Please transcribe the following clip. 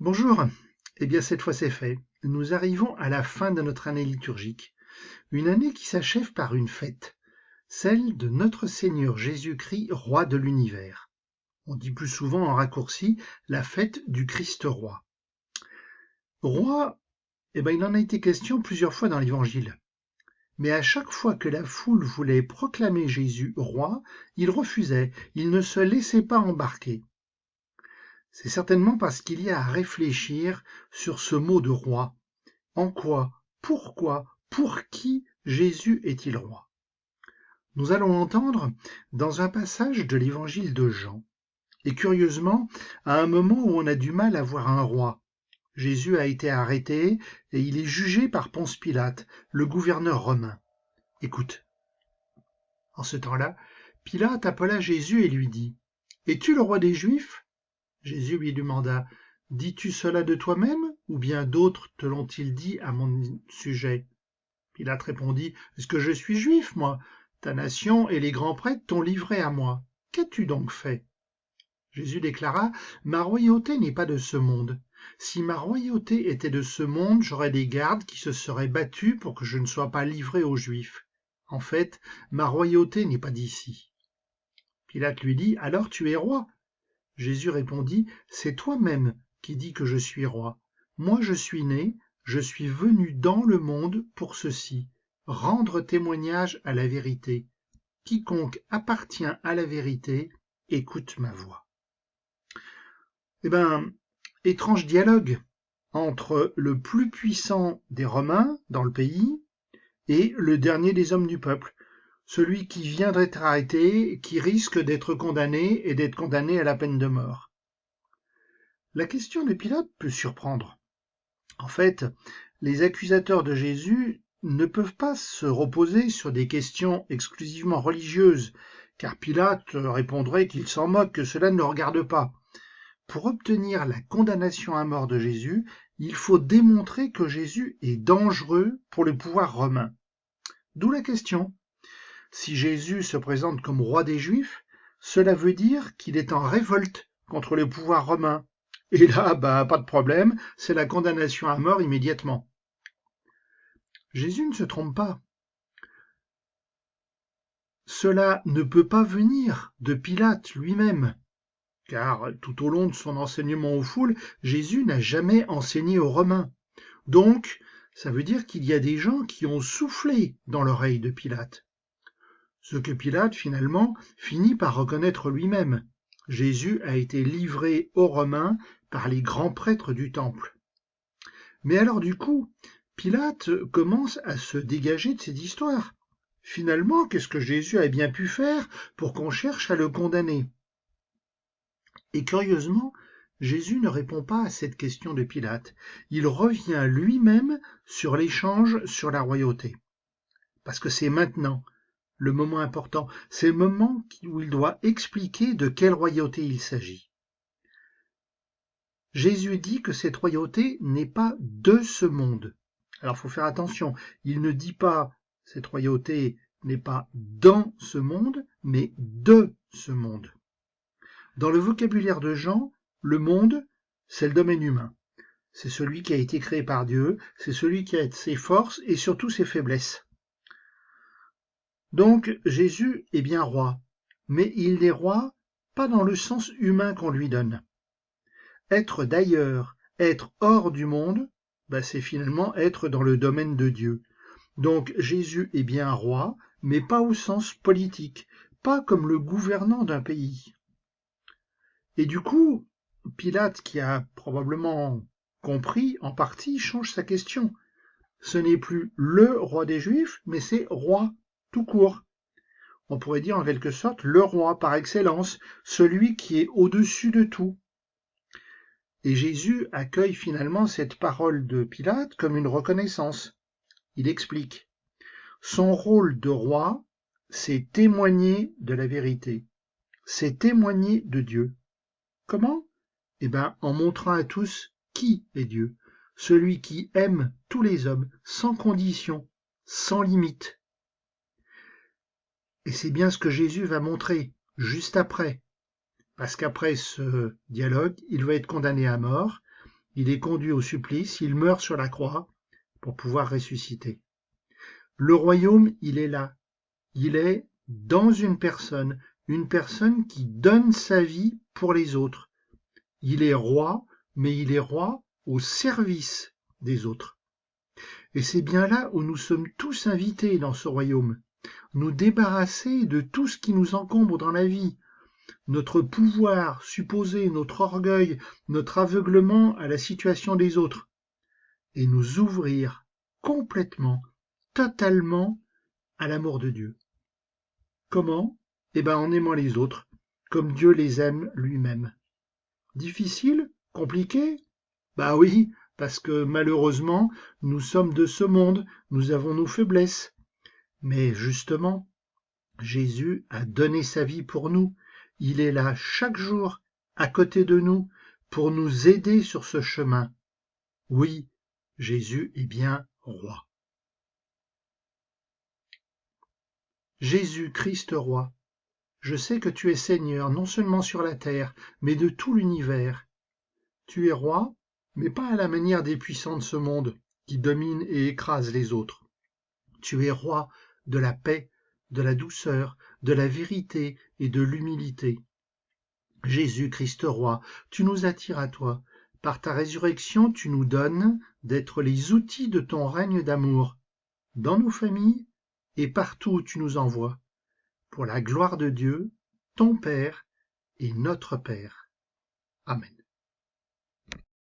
Bonjour, eh bien cette fois c'est fait. Nous arrivons à la fin de notre année liturgique, une année qui s'achève par une fête, celle de notre Seigneur Jésus-Christ, roi de l'univers. On dit plus souvent en raccourci la fête du Christ roi. Roi, il en a été question plusieurs fois dans l'Évangile. Mais à chaque fois que la foule voulait proclamer Jésus roi, il refusait, il ne se laissait pas embarquer. C'est certainement parce qu'il y a à réfléchir sur ce mot de roi. En quoi, pourquoi, pour qui Jésus est-il roi? Nous allons l'entendre dans un passage de l'évangile de Jean. Et curieusement, à un moment où on a du mal à voir un roi. Jésus a été arrêté et il est jugé par Ponce Pilate, le gouverneur romain. Écoute. En ce temps-là, Pilate appela Jésus et lui dit: Es-tu le roi des Juifs? Jésus lui demanda: Dis-tu cela de toi-même, ou bien d'autres te l'ont-ils dit à mon sujet? Pilate répondit: Est-ce que je suis juif, moi? Ta nation et les grands prêtres t'ont livré à moi. Qu'as-tu donc fait? Jésus déclara: Ma royauté n'est pas de ce monde. Si ma royauté était de ce monde, j'aurais des gardes qui se seraient battus pour que je ne sois pas livré aux Juifs. En fait, ma royauté n'est pas d'ici. Pilate lui dit: Alors tu es roi? Jésus répondit: C'est toi-même qui dis que je suis roi. Moi je suis né, je suis venu dans le monde pour ceci, rendre témoignage à la vérité. Quiconque appartient à la vérité, écoute ma voix. Eh bien, étrange dialogue entre le plus puissant des Romains dans le pays et le dernier des hommes du peuple, celui qui vient d'être arrêté, qui risque d'être condamné et d'être condamné à la peine de mort. La question de Pilate peut surprendre. En fait, les accusateurs de Jésus ne peuvent pas se reposer sur des questions exclusivement religieuses, car Pilate répondrait qu'il s'en moque, que cela ne le regarde pas. Pour obtenir la condamnation à mort de Jésus, il faut démontrer que Jésus est dangereux pour le pouvoir romain. D'où la question. Si Jésus se présente comme roi des Juifs, cela veut dire qu'il est en révolte contre le pouvoir romain. Et là, pas de problème, c'est la condamnation à mort immédiatement. Jésus ne se trompe pas. Cela ne peut pas venir de Pilate lui-même, car tout au long de son enseignement aux foules, Jésus n'a jamais enseigné aux Romains. Donc, ça veut dire qu'il y a des gens qui ont soufflé dans l'oreille de Pilate. Ce que Pilate, finalement, finit par reconnaître lui-même. Jésus a été livré aux Romains par les grands prêtres du temple. Mais alors du coup, Pilate commence à se dégager de cette histoire. Finalement, qu'est-ce que Jésus a bien pu faire pour qu'on cherche à le condamner? Et curieusement, Jésus ne répond pas à cette question de Pilate. Il revient lui-même sur l'échange sur la royauté. Parce que c'est maintenant le moment important, c'est le moment où il doit expliquer de quelle royauté il s'agit. Jésus dit que cette royauté n'est pas de ce monde. Alors il faut faire attention, il ne dit pas cette royauté n'est pas dans ce monde, mais de ce monde. Dans le vocabulaire de Jean, le monde, c'est le domaine humain. C'est celui qui a été créé par Dieu, c'est celui qui a ses forces et surtout ses faiblesses. Donc Jésus est bien roi, mais il est roi pas dans le sens humain qu'on lui donne. Être d'ailleurs, être hors du monde, c'est finalement être dans le domaine de Dieu. Donc Jésus est bien roi, mais pas au sens politique, pas comme le gouvernant d'un pays. Et du coup, Pilate, qui a probablement compris en partie, change sa question. Ce n'est plus le roi des Juifs, mais c'est roi, tout court. On pourrait dire en quelque sorte le roi par excellence, celui qui est au-dessus de tout. Et Jésus accueille finalement cette parole de Pilate comme une reconnaissance. Il explique. Son rôle de roi, c'est témoigner de la vérité, c'est témoigner de Dieu. Comment? En montrant à tous qui est Dieu, celui qui aime tous les hommes, sans condition, sans limite. Et c'est bien ce que Jésus va montrer juste après, parce qu'après ce dialogue, il va être condamné à mort, il est conduit au supplice, il meurt sur la croix pour pouvoir ressusciter. Le royaume, il est là. Il est dans une personne qui donne sa vie pour les autres. Il est roi, mais il est roi au service des autres. Et c'est bien là où nous sommes tous invités dans ce royaume. Nous débarrasser de tout ce qui nous encombre dans la vie, notre pouvoir supposé, notre orgueil, notre aveuglement à la situation des autres, et nous ouvrir complètement, totalement à l'amour de Dieu. Comment? En aimant les autres, comme Dieu les aime lui-même. Difficile? Compliqué? Bah oui, parce que malheureusement, nous sommes de ce monde, nous avons nos faiblesses. Mais justement, Jésus a donné sa vie pour nous. Il est là chaque jour, à côté de nous, pour nous aider sur ce chemin. Oui, Jésus est bien roi. Jésus Christ roi, je sais que tu es Seigneur non seulement sur la terre, mais de tout l'univers. Tu es roi, mais pas à la manière des puissants de ce monde, qui dominent et écrasent les autres. Tu es roi de la paix, de la douceur, de la vérité et de l'humilité. Jésus Christ roi, tu nous attires à toi. Par ta résurrection, tu nous donnes d'être les outils de ton règne d'amour, dans nos familles et partout où tu nous envoies, pour la gloire de Dieu, ton Père et notre Père. Amen.